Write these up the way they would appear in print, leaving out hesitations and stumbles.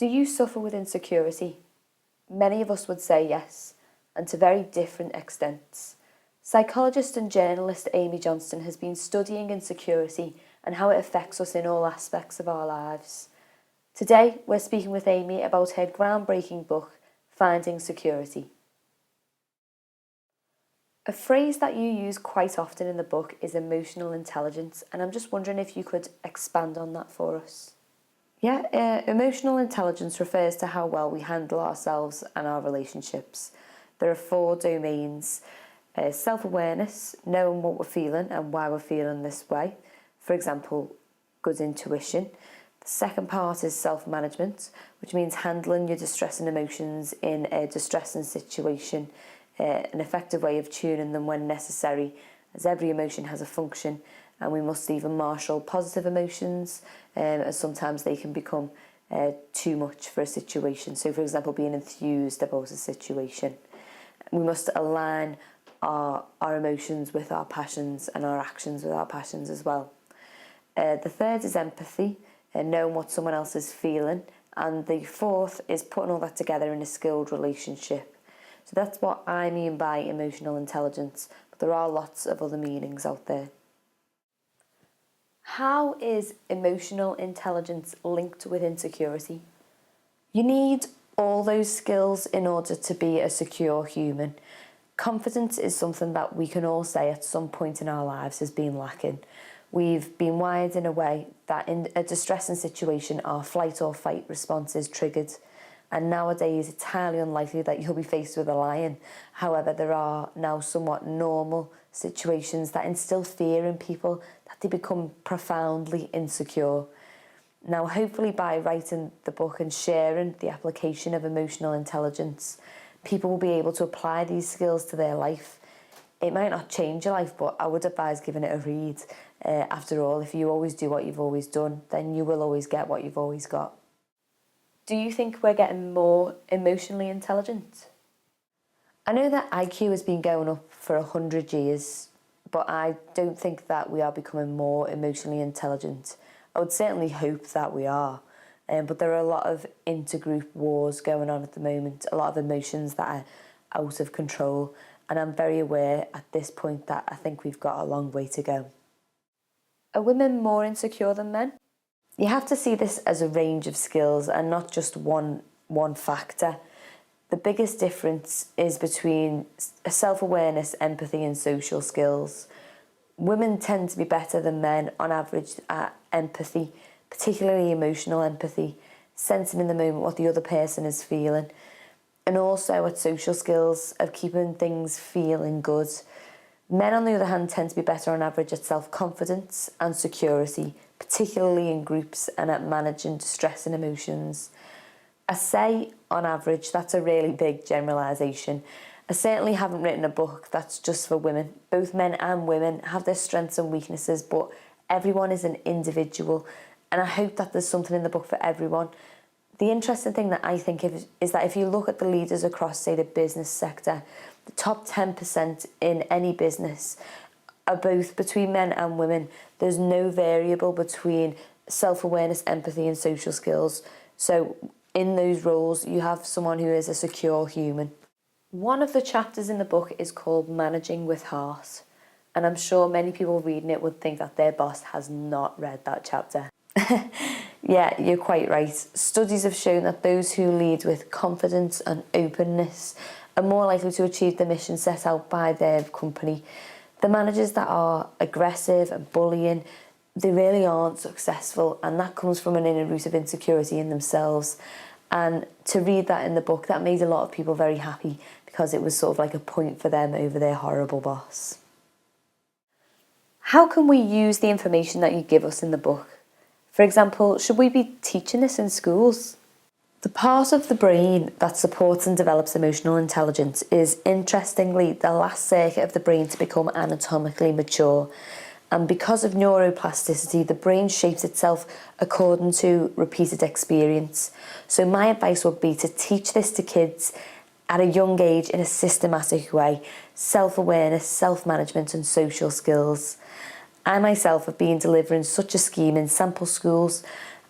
Do you suffer with insecurity? Many of us would say yes, and to very different extents. Psychologist and journalist Aimee Johnston has been studying insecurity and how it affects us in all aspects of our lives. Today, we're speaking with Aimee about her groundbreaking book, Finding Security. A phrase that you use quite often in the book is emotional intelligence, and I'm just wondering if you could expand on that for us. Emotional intelligence refers to how well we handle ourselves and our relationships. There are 4 domains. Self-awareness, knowing what we're feeling and why we're feeling this way. For example, good intuition. The second part is self-management, which means handling your distressing emotions in a distressing situation, an effective way of tuning them when necessary, as every emotion has a function, and we must even marshal positive emotions, as sometimes they can become too much for a situation. So, for example, being enthused about a situation. We must align our emotions with our passions and our actions with our passions as well. The third is empathy, knowing what someone else is feeling. And the fourth is putting all that together in a skilled relationship. So that's what I mean by emotional intelligence, but there are lots of other meanings out there. How is emotional intelligence linked with insecurity? You need all those skills in order to be a secure human. Confidence is something that we can all say at some point in our lives has been lacking. We've been wired in a way that in a distressing situation, our flight or fight response is triggered. And nowadays, it's highly unlikely that you'll be faced with a lion. However, there are now somewhat normal situations that instill fear in people, that they become profoundly insecure. Now, hopefully by writing the book and sharing the application of emotional intelligence, people will be able to apply these skills to their life. It might not change your life, but I would advise giving it a read. After all, if you always do what you've always done, then you will always get what you've always got. Do you think we're getting more emotionally intelligent? I know that IQ has been going up for 100 years, but I don't think that we are becoming more emotionally intelligent. I would certainly hope that we are, but there are a lot of intergroup wars going on at the moment, a lot of emotions that are out of control, and I'm very aware at this point that I think we've got a long way to go. Are women more insecure than men? You have to see this as a range of skills and not just one factor. The biggest difference is between self-awareness, empathy and social skills. Women tend to be better than men on average at empathy, particularly emotional empathy, sensing in the moment what the other person is feeling, and also at social skills of keeping things feeling good. Men, on the other hand, tend to be better on average at self-confidence and security, particularly in groups and at managing distressing emotions. I say on average, that's a really big generalisation. I certainly haven't written a book that's just for women. Both men and women have their strengths and weaknesses, but everyone is an individual, and I hope that there's something in the book for everyone. The interesting thing that I think is that if you look at the leaders across, say, the business sector, the top 10% in any business are both between men and women. There's no variable between self-awareness, empathy and social skills. So in those roles, you have someone who is a secure human. One of the chapters in the book is called Managing with Heart, and I'm sure many people reading it would think that their boss has not read that chapter. Yeah, you're quite right. Studies have shown that those who lead with confidence and openness are more likely to achieve the mission set out by their company. The managers that are aggressive and bullying, they really aren't successful, and that comes from an inner root of insecurity in themselves. And to read that in the book, that made a lot of people very happy because it was sort of like a point for them over their horrible boss. How can we use the information that you give us in the book? For example, should we be teaching this in schools? The part of the brain that supports and develops emotional intelligence is, interestingly, the last circuit of the brain to become anatomically mature. And because of neuroplasticity, the brain shapes itself according to repeated experience. So my advice would be to teach this to kids at a young age in a systematic way: self-awareness, self-management and social skills. I myself have been delivering such a scheme in sample schools,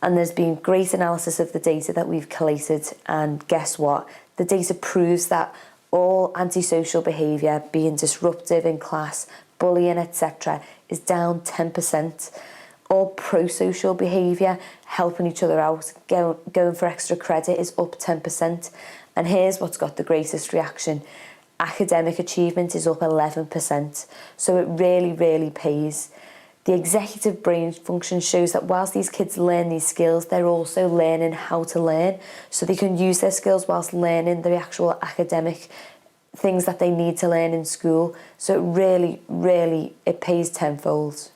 And there's been great analysis of the data that we've collated, and guess what? The data proves that all antisocial behaviour, being disruptive in class, bullying, etc., is down 10%. All pro-social behaviour, helping each other out, going for extra credit, is up 10%. And here's what's got the greatest reaction. Academic achievement is up 11%. So it really, really pays. The executive brain function shows that whilst these kids learn these skills, they're also learning how to learn. So they can use their skills whilst learning the actual academic things that they need to learn in school. So it really, really, it pays tenfold.